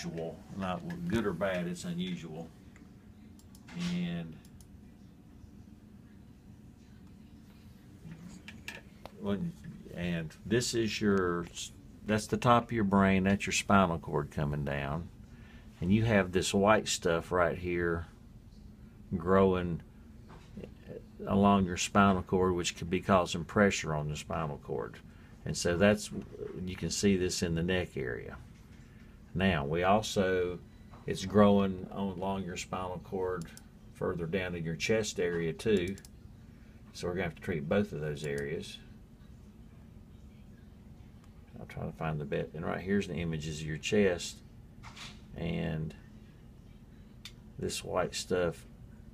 unusual, not good or bad, it's unusual. And this is that's the top of your brain, that's your spinal cord coming down. And you have this white stuff right here growing along your spinal cord, which could be causing pressure on the spinal cord. And so you can see this in the neck area. Now, it's growing along your spinal cord further down in your chest area too. So we're going to have to treat both of those areas. I'll try to find the bit. And right here's the images of your chest. And this white stuff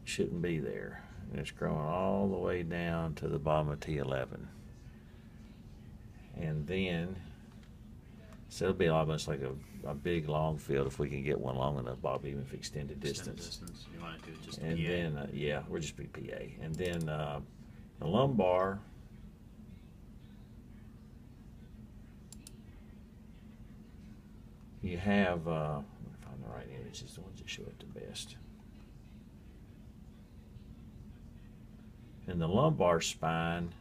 shouldn't be there. And it's growing all the way down to the bottom of T11. And then, so it'll be almost like a big long field if we can get one long enough, Bob, even if extended distance. You want to do just and PA? Then, yeah, we'll just be PA. And then the lumbar, you have, let me find the right images, the ones that show it the best. In the lumbar spine,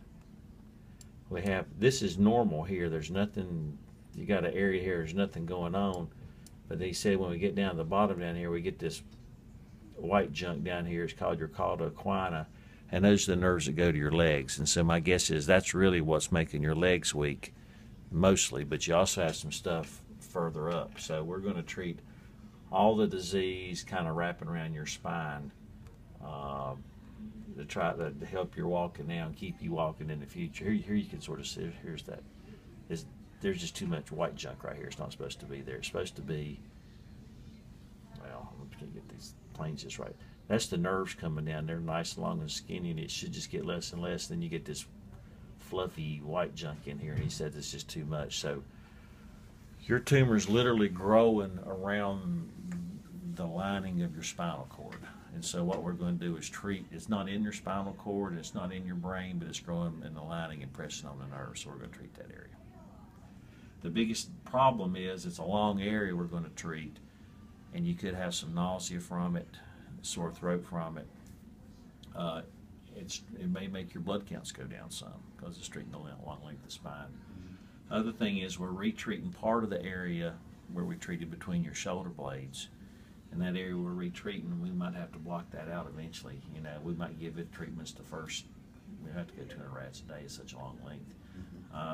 this is normal here. There's nothing, you got an area here, there's nothing going on. But they said when we get down to the bottom down here, we get this white junk down here. It's called your cauda equina. And those are the nerves that go to your legs. And so my guess is that's really what's making your legs weak, mostly. But you also have some stuff further up. So we're going to treat all the disease kind of wrapping around your spine to try to help your walking now and keep you walking in the future. Here you can sort of see, here's that. There's just too much white junk right here. It's not supposed to be there. It's supposed to be, well, I'm going to get these planes just right. That's the nerves coming down. They're nice, long, and skinny, and it should just get less and less. Then you get this fluffy white junk in here, and he said it's just too much. So your tumor is literally growing around the lining of your spinal cord. And so what we're going to do is treat, it's not in your spinal cord, it's not in your brain, but it's growing in the lining and pressing on the nerves, so we're going to treat that area. The biggest problem is it's a long area we're going to treat, and you could have some nausea from it, sore throat from it. It may make your blood counts go down some because it's treating the long length of the spine. Other thing is we're retreating part of the area where we treated between your shoulder blades. And that area we're retreating, we might have to block that out eventually. You know, we might give it treatments the first, we have to go 200 rats a day, it's such a long length.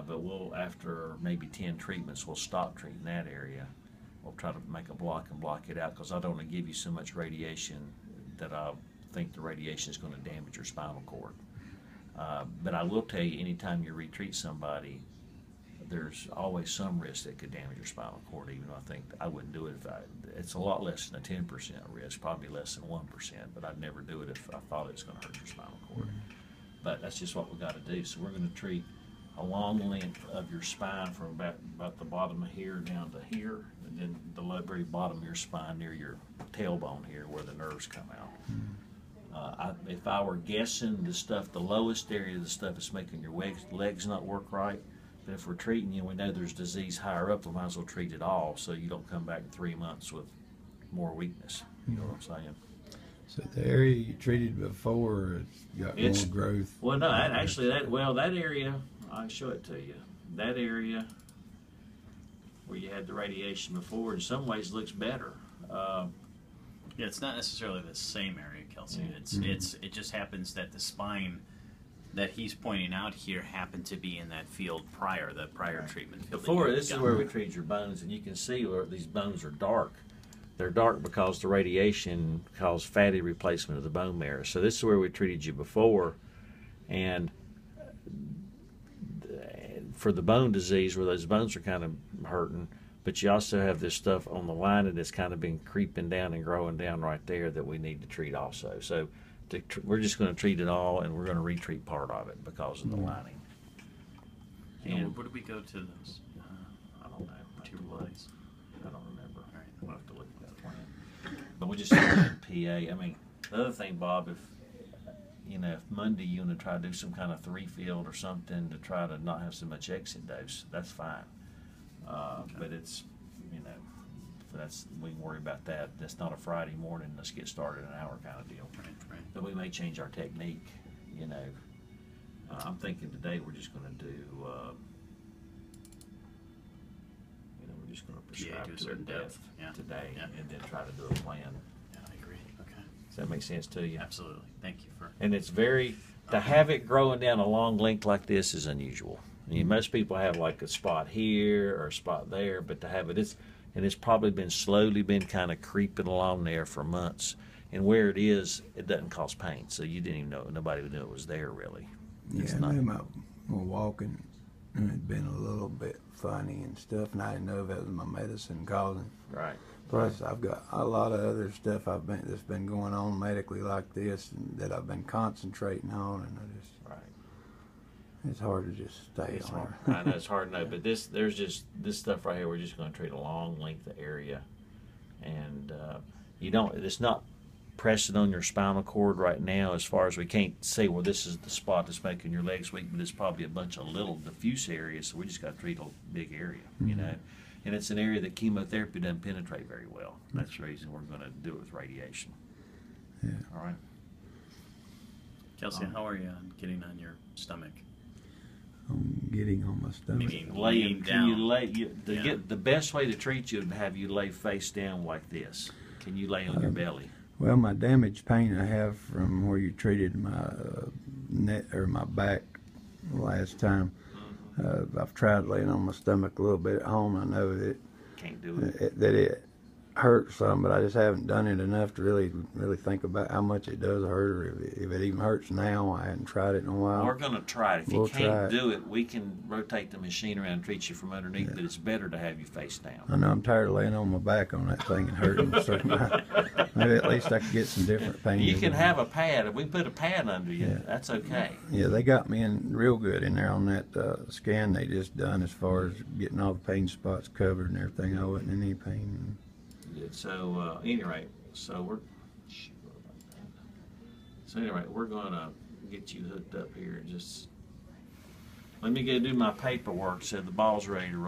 But after maybe 10 treatments, we'll stop treating that area. We'll try to make a block and block it out because I don't want to give you so much radiation that I think the radiation is going to damage your spinal cord. But I will tell you, anytime you retreat somebody, there's always some risk that could damage your spinal cord, even though I think I wouldn't do it it's a lot less than a 10% risk, probably less than 1%, but I'd never do it if I thought it was going to hurt your spinal cord. But that's just what we got to do. So we're going to treat a long length of your spine from about the bottom of here down to here, and then the very bottom of your spine near your tailbone here where the nerves come out. If I were guessing, the lowest area of the stuff is making your legs not work right. But if we're treating you, we know there's disease higher up, we might as well treat it all so you don't come back in 3 months with more weakness. You know what I'm saying? So the area you treated before, got more growth? Well, no, that area, I'll show it to you. That area where you had the radiation before, in some ways looks better. Yeah, it's not necessarily the same area, Kelsey. It just happens that the spine that he's pointing out here happened to be in that field the prior treatment field. Before, this is where we treat your bones, and you can see where these bones are dark. They're dark because the radiation caused fatty replacement of the bone marrow. So this is where we treated you before, and for the bone disease where those bones are kind of hurting, but you also have this stuff on the lining that's kind of been creeping down and growing down right there that we need to treat also. So we're just going to treat it all, and we're going to retreat part of it because of the lining. And where do we go to those? I don't know. Two bodies. I don't remember. All right. We'll have to look at the plan. But we just have PA. I mean, the other thing, Bob, if Monday you want to try to do some kind of 3-field or something to try to not have so much exit dose, that's fine. But it's, we can worry about that. That's not a Friday morning. Let's get started in an hour kind of deal. Right. But we may change our technique. You know, I'm thinking today we're just going to do. We're just going to prescribe do a to certain a depth. Yeah. today, Yeah. and then try to do a plan. Yeah, I agree. Okay. Does that make sense to you? Absolutely. Thank you for. And it's to have it growing down a long length like this is unusual. I mean, most people have like a spot here or a spot there, but to have it's probably been slowly kind of creeping along there for months. And where it is, it doesn't cause pain, so you didn't even know, nobody would know it was there really. Yeah, I knew my walking had been a little bit funny and stuff, and I didn't know if it was my medicine causing. Right. Plus, I've got a lot of other stuff that's been going on medically like this, and that I've been concentrating on, and it's hard to just stay It's on hard. it. I know it's hard to know, but there's this stuff right here. We're just going to treat a long length of area, and it's not pressing on your spinal cord right now. As far as we can't say, well, this is the spot that's making your legs weak, but it's probably a bunch of little diffuse areas. So we just got to treat a big area, you know. And it's an area that chemotherapy doesn't penetrate very well. That's the reason we're going to do it with radiation. Yeah. All right. Kelsey, how are you on getting on your stomach? I'm getting on my stomach. Meaning Laying down. Can you lay? Get the best way to treat you would have you lay face down like this. Can you lay on your belly? Well, my damaged pain I have from where you treated my neck or my back last time. I've tried laying on my stomach a little bit at home. I know that Can't do it. that it hurts some, but I just haven't done it enough to really think about how much it does hurt, or if it even hurts now. I hadn't tried it in a while. We're going to try it. If you We'll try can't it. do it, we can rotate the machine around and treat you from underneath, but it's better to have you face down. I know I'm tired of laying on my back on that thing and hurting. So maybe at least I could get some different pain. You can have a pad. If we put a pad under you, Yeah. that's okay. Yeah, they got me in real good in there on that scan they just done as far as getting all the pain spots covered and everything. I wasn't in any pain. So, anyway, we're going to get you hooked up here. Just let me go do my paperwork so the ball's ready to roll.